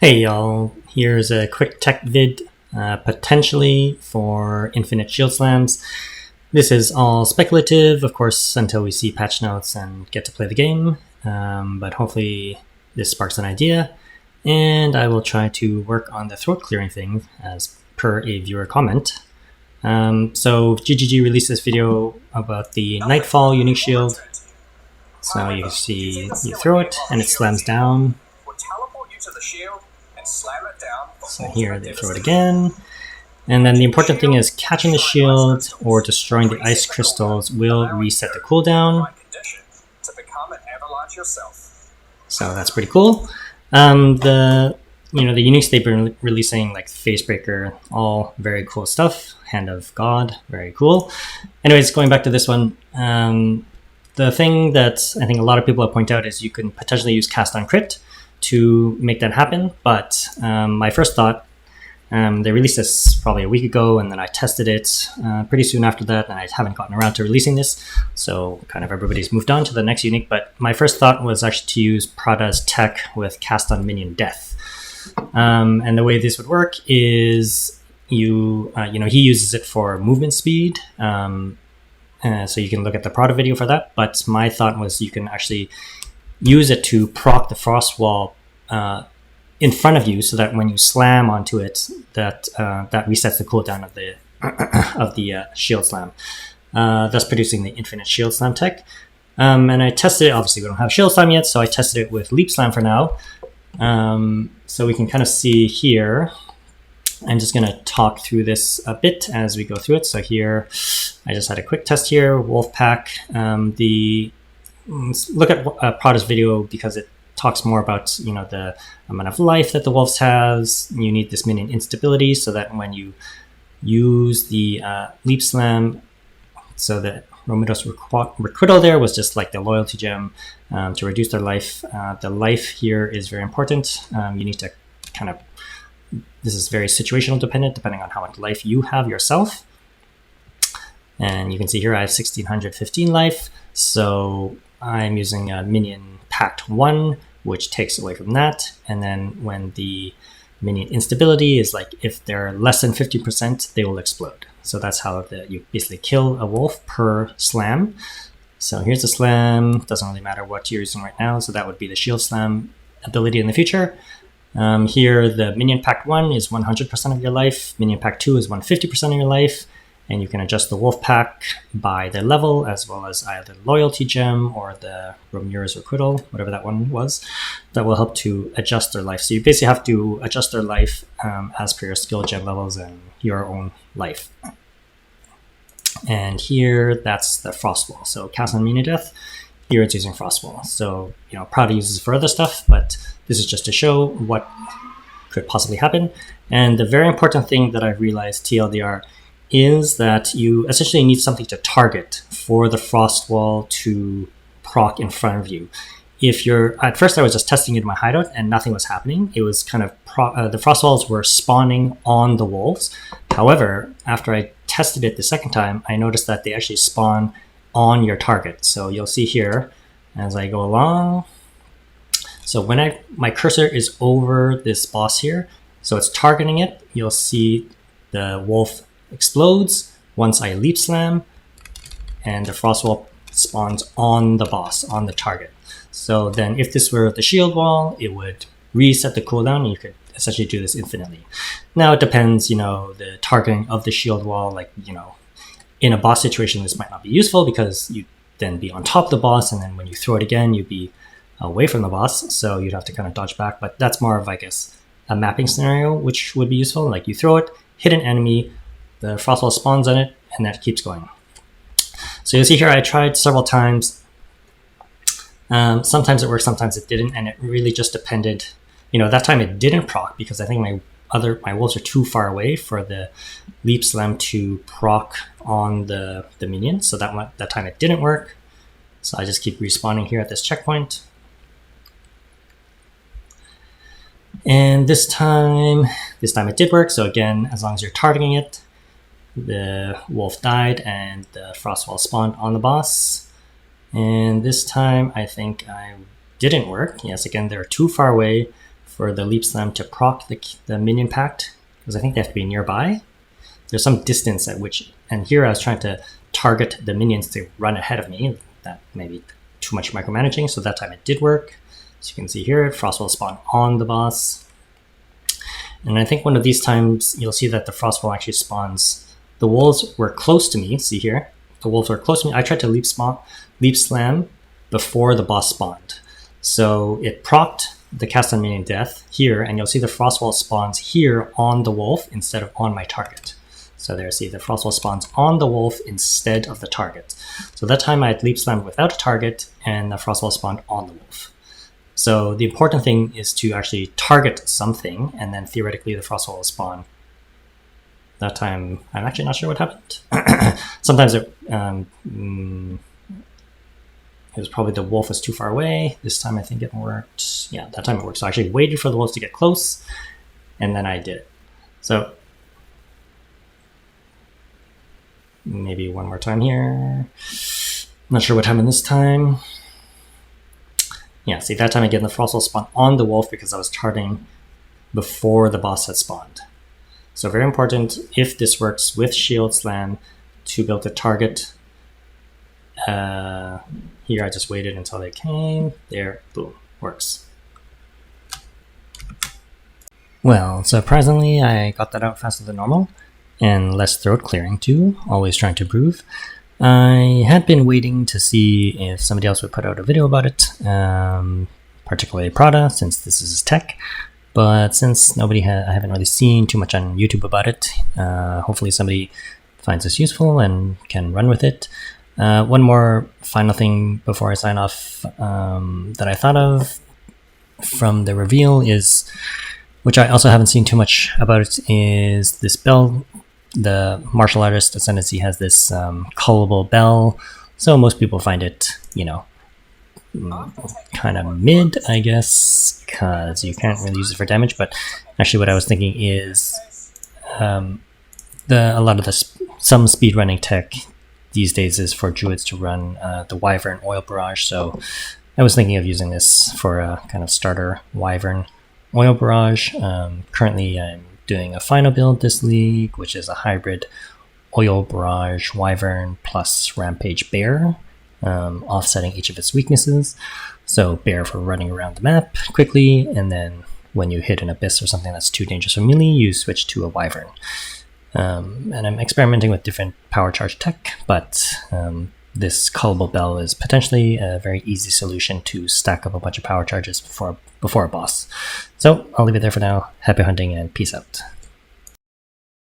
Hey y'all, here's a quick tech vid, potentially for infinite shield slams. This is all speculative, of course, until we see patch notes and get to play the game, but hopefully this sparks an idea, and I will try to work on the throat clearing thing as per a viewer comment. So GGG released this video about the Nightfall unique shield. So you can see you throw it and it slams down. So here they throw it again. And then the important thing is catching the shield or destroying the ice crystals will reset the cooldown. So that's pretty cool. The uniques they've been releasing, like Facebreaker, all very cool stuff. Hand of God, very cool. Anyways, going back to this one, the thing that I think a lot of people have pointed out is you can potentially use cast on crit to make that happen. But my first thought, they released this probably a week ago, and then I tested it pretty soon after that, and I haven't gotten around to releasing this. So kind of everybody's moved on to the next unique. But my first thought was actually to use Prada's tech with cast on minion death. And the way this would work is he uses it for movement speed. So you can look at the Prada video for that. But my thought was you can actually use it to proc the frost wall in front of you, so that when you slam onto it, that resets the cooldown of the of the shield slam, thus producing the infinite shield slam tech. And I tested it. Obviously, we don't have shield slam yet, so I tested it with leap slam for now. So we can kind of see here. I'm just going to talk through this a bit as we go through it. So here, I just had a quick test here. Wolfpack. Look at Prada's video because it talks more about the amount of life that the wolves has. You need this minion instability so that when you use the leap slam, so that Romido's requital there was just like the loyalty gem to reduce their life. The life here is very important. You need to kind of, this is very situational depending on how much life you have yourself. And you can see here I have 1615 life, so I'm using a minion pact 1, which takes away from that. And then when the minion instability is like, if they're less than 50%, they will explode. So that's how you basically kill a wolf per slam. So here's the slam. Doesn't really matter what you're using right now. So that would be the shield slam ability in the future. Here, the minion pact 1 is 100% of your life. Minion pact 2 is 150% of your life. And you can adjust the wolf pack by the level, as well as either loyalty gem or the Romura's requital, whatever that one was, that will help to adjust their life. So you basically have to adjust their life as per your skill gem levels and your own life. And here, that's the frost wall. So cast on minion death, here it's using frost wall. So Prada uses it for other stuff, but this is just to show what could possibly happen. And the very important thing that I've realized, TLDR, is that you essentially need something to target for the frost wall to proc in front of you. At first I was just testing it in my hideout and nothing was happening. It was kind of, the frost walls were spawning on the wolves. However, after I tested it the second time, I noticed that they actually spawn on your target. So you'll see here as I go along. So when my cursor is over this boss here, so it's targeting it, you'll see the wolf explodes once I leap slam, and the frost wall spawns on the boss, on the target. So then if this were the shield wall, it would reset the cooldown, and you could essentially do this infinitely. Now it depends, the targeting of the shield wall, like, in a boss situation, this might not be useful because you'd then be on top of the boss, and then when you throw it again, you'd be away from the boss, so you'd have to kind of dodge back. But that's more of, I guess, a mapping scenario, which would be useful. Like you throw it, hit an enemy, the frost wall spawns on it, and that keeps going. So you'll see here I tried several times. Sometimes it worked, sometimes it didn't, and it really just depended. That time it didn't proc because I think my wolves are too far away for the leap slam to proc on the minion. So that time it didn't work. So I just keep respawning here at this checkpoint. And this time it did work. So again, as long as you're targeting it, the wolf died and the frost wall spawned on the boss. And this time I think I didn't work. Yes, again, they're too far away for the Leap Slam to proc the minion pact, because I think they have to be nearby. There's some distance at which, and here I was trying to target the minions to run ahead of me. That may be too much micromanaging, so that time it did work. So you can see here, Frost will spawn on the boss. And I think one of these times you'll see that the Frostwall actually spawns. The wolves were close to me, see here? The wolves were close to me. I tried to leap slam before the boss spawned. So it procced the cast on minion death here, and you'll see the Frostwall spawns here on the wolf instead of on my target. So there, see, the Frostwall spawns on the wolf instead of the target. So that time I had leap slammed without a target, and the Frostwall spawned on the wolf. So the important thing is to actually target something, and then theoretically the Frostwall will spawn. That time, I'm actually not sure what happened. Sometimes it was probably the wolf was too far away. This time I think it worked. Yeah, that time it worked. So I actually waited for the wolves to get close, and then I did it. So maybe one more time here. Not sure what happened this time. Yeah, see, that time again, the Frost will spawn on the wolf because I was targeting before the boss had spawned. So very important, if this works with Shield Slam, to be able to target. Here I just waited until they came. There, boom, works. Well, surprisingly, I got that out faster than normal, and less throat clearing too, always trying to improve. I had been waiting to see if somebody else would put out a video about it, particularly Prada, since this is tech. But since I haven't really seen too much on YouTube about it, hopefully somebody finds this useful and can run with it. One more final thing before I sign off that I thought of from the reveal is, which I also haven't seen too much about it, is this bell. The martial artist Ascendancy has this callable bell, so most people find it, you know, kind of mid, I guess, because you can't really use it for damage. But actually what I was thinking is some speedrunning tech these days is for druids to run the Wyvern Oil Barrage, so I was thinking of using this for a kind of starter Wyvern Oil Barrage. Currently I'm doing a final build this league, which is a hybrid Oil Barrage Wyvern plus Rampage Bear, offsetting each of its weaknesses. So Bear for running around the map quickly, and then when you hit an abyss or something that's too dangerous for melee, you switch to a Wyvern. And I'm experimenting with different power charge tech, but this callable bell is potentially a very easy solution to stack up a bunch of power charges before a boss. So I'll leave it there for now. Happy hunting and peace out.